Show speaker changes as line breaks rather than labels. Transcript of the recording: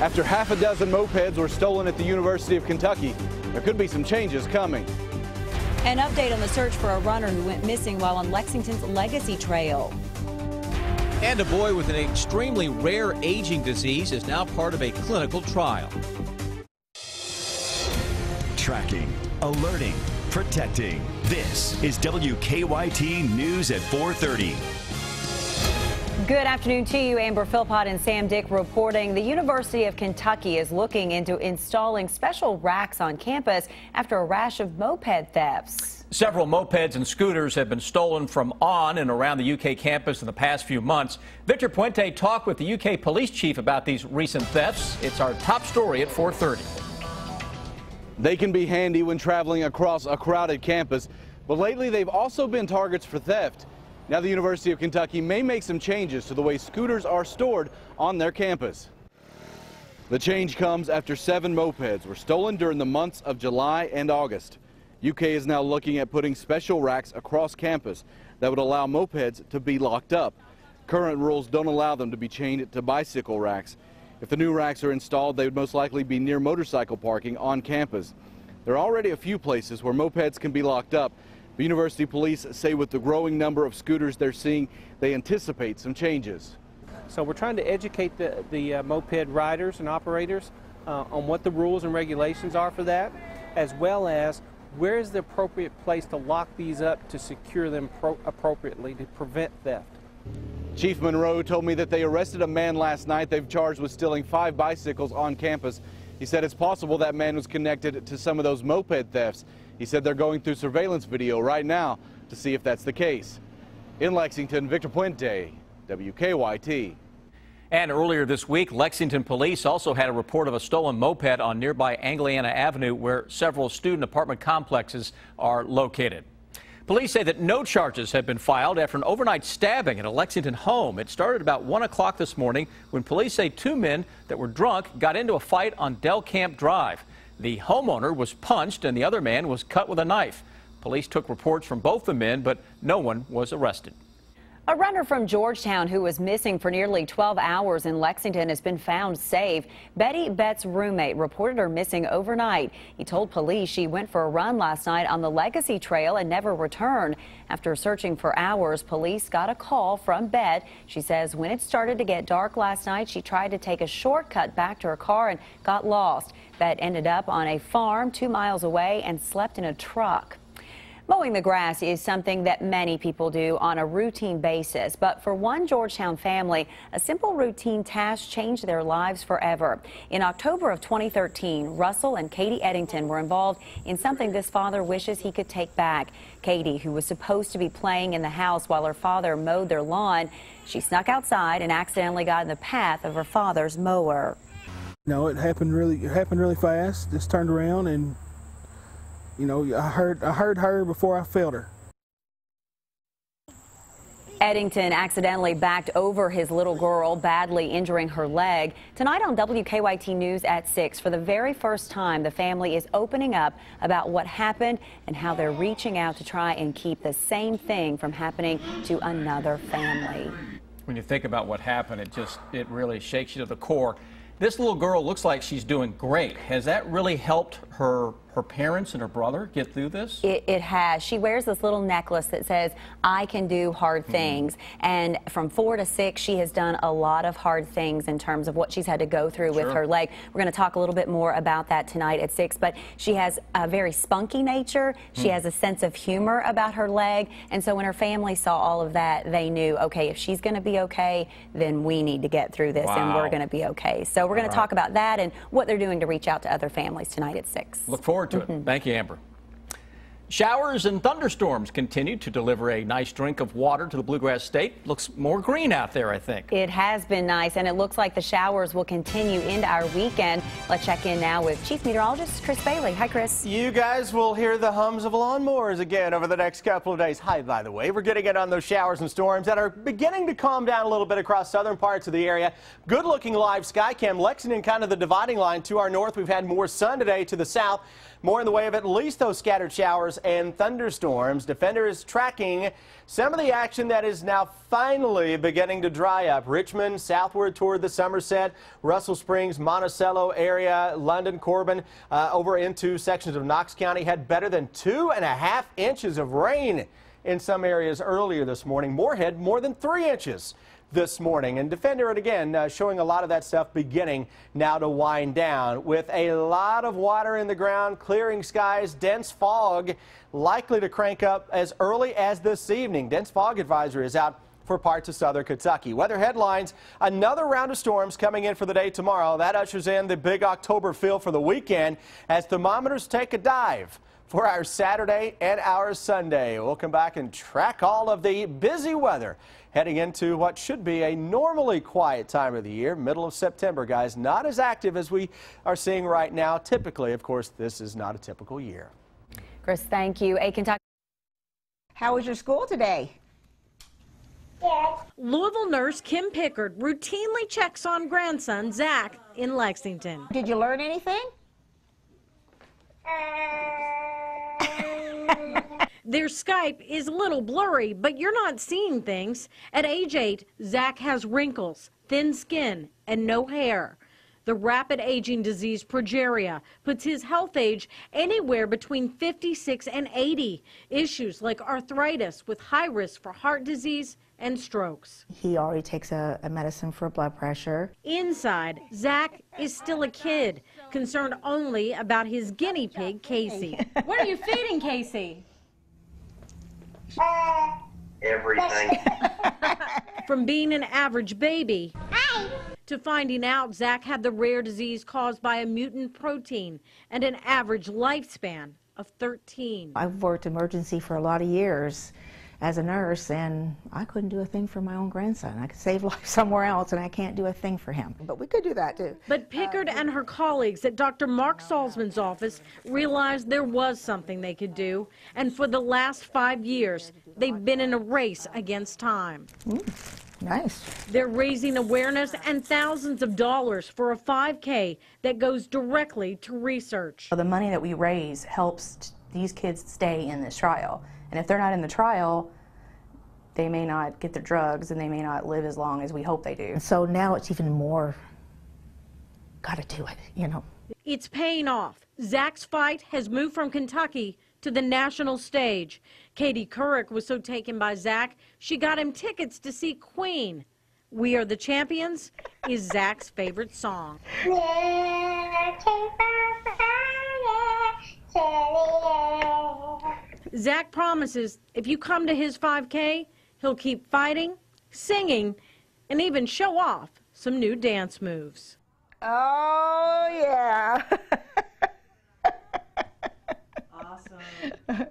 After half a dozen mopeds were stolen at the University of Kentucky, there could be some changes coming.
An update on the search for a runner who went missing while on Lexington's Legacy Trail.
And a boy with an extremely rare aging disease is now part of a clinical trial.
Tracking, alerting, protecting. This is WKYT News at 4:30.
Good afternoon to you. Amber Philpott and Sam Dick reporting the University of Kentucky is looking into installing special racks on campus after a rash of moped thefts.
Several mopeds and scooters have been stolen from on and around the UK campus in the past few months. Victor Puente talked with the UK police chief about these recent thefts. It's our top story at 4:30.
They can be handy when traveling across a crowded campus, but lately they've also been targets for theft. Now the University of Kentucky may make some changes to the way scooters are stored on their campus. The change comes after 7 mopeds were stolen during the months of July and August. UK is now looking at putting special racks across campus that would allow mopeds to be locked up. Current rules don't allow them to be chained to bicycle racks. If the new racks are installed, they would most likely be near motorcycle parking on campus. There are already a few places where mopeds can be locked up. The university police say with the growing number of scooters they're seeing, they anticipate some changes.
So we're trying to educate the moped riders and operators on what the rules and regulations are for that, as well as where is the appropriate place to lock these up to secure them appropriately to prevent theft.
Chief Monroe told me that they arrested a man last night they've charged with stealing 5 bicycles on campus. He said it's possible that man was connected to some of those moped thefts. He said they're going through surveillance video right now to see if that's the case. In Lexington, Victor Puente, WKYT.
And earlier this week, Lexington police also had a report of a stolen moped on nearby Angliana Avenue, where several student apartment complexes are located. Police say that no charges have been filed after an overnight stabbing at a Lexington home. It started about 1 o'clock this morning when police say 2 men that were drunk got into a fight on Del Camp Drive. The homeowner was punched and the other man was cut with a knife. Police took reports from both the men, but no one was arrested.
A runner from Georgetown who was missing for nearly 12 hours in Lexington has been found safe. Betty Bett's roommate reported her missing overnight. He told police she went for a run last night on the Legacy Trail and never returned. After searching for hours, police got a call from Bett. She says when it started to get dark last night, she tried to take a shortcut back to her car and got lost. Bett ended up on a farm 2 miles away and slept in a truck. Mowing the grass is something that many people do on a routine basis, but for one Georgetown family, a simple routine task changed their lives forever. In October of 2013, Russell and Katie Eddington were involved in something this father wishes he could take back. Katie, who was supposed to be playing in the house while her father mowed their lawn, she snuck outside and accidentally got in the path of her father's mower.
No, it happened really fast. Just turned around and I heard her before I felt her.
Eddington accidentally backed over his little girl, badly injuring her leg. Tonight on WKYT News at 6, for the very first time, the family is opening up about what happened and how they're reaching out to try and keep the same thing from happening to another family.
When you think about what happened, it really shakes you to the core. This little girl looks like she's doing great. Has that really helped her parents and her brother get through this?
It has. She wears this little necklace that says, I can do hard things. And from 4 to 6, she has done a lot of hard things in terms of what she's had to go through with her leg. We're going to talk a little bit more about that tonight at 6. But she has a very spunky nature. She has a sense of humor about her leg. And so when her family saw all of that, they knew, okay, if she's going to be okay, then we need to get through this and we're going to be okay. So we're going to talk about that and what they're doing to reach out to other families tonight at 6.
Look forward to it. Thank you, Amber. Showers and thunderstorms continue to deliver a nice drink of water to the Bluegrass State. Looks more green out there, I think.
It has been nice, and it looks like the showers will continue into our weekend. Let's check in now with Chief Meteorologist Chris Bailey. Hi, Chris.
You guys will hear the hums of lawnmowers again over the next couple of days. Hi, by the way. We're getting in on those showers and storms that are beginning to calm down a little bit across southern parts of the area. Good-looking live sky cam. Lexington kind of the dividing line to our north. We've had more sun today to the south. More in the way of at least those scattered showers and thunderstorms. Defender is tracking some of the action that is now finally beginning to dry up. Richmond southward toward the Somerset, Russell Springs, Monticello area, London, Corbin, over into sections of Knox County had better than 2.5 inches of rain in some areas earlier this morning. Moorhead more than 3 inches this morning. And Defender, again, showing a lot of that stuff beginning now to wind down with a lot of water in the ground, clearing skies, dense fog likely to crank up as early as this evening. Dense fog advisory is out for parts of southern Kentucky. Weather headlines, another round of storms coming in for the day tomorrow. That ushers in the big October feel for the weekend as thermometers take a dive for our Saturday and our Sunday. We'll come back and track all of the busy weather heading into what should be a normally quiet time of the year, middle of September, guys. Not as active as we are seeing right now. Typically, of course, this is not a typical year.
Chris, thank you. A Kentucky.
How was your school today?
Louisville nurse Kim Pickard routinely checks on grandson Zach in Lexington.
Did you learn anything?
Their Skype is a little blurry, but you're not seeing things. At age 8, Zach has wrinkles, thin skin, and no hair. The rapid aging disease progeria puts his health age anywhere between 56 and 80. Issues like arthritis with high risk for heart disease and strokes.
He already takes a medicine for blood pressure.
Inside, Zach is still a kid, concerned only about his guinea pig, Casey. What are you feeding Casey?
Everything.
From being an average baby to finding out Zach had the rare disease caused by a mutant protein and an average lifespan of 13.
I've worked emergency for a lot of years as a nurse, and I couldn't do a thing for my own grandson. I could save life somewhere else, and I can't do a thing for him. But we could do that, too.
But Pickard and her colleagues at Dr. Mark Salzman's office realized there was something they could do, and for the last 5 years, they've been in a race against time.
Nice.
They're raising awareness and thousands of dollars for a 5K that goes directly to research.
The money that we raise helps these kids stay in this trial. And if they're not in the trial, they may not get their drugs and they may not live as long as we hope they do.
So now it's even more, gotta do it, you know.
It's paying off. Zach's fight has moved from Kentucky to the national stage. Katie Couric was so taken by Zach, she got him tickets to see Queen. We Are the Champions is Zach's favorite song. Zach promises if you come to his 5K, he'll keep fighting, singing, and even show off some new dance moves.
Oh, yeah.
Awesome.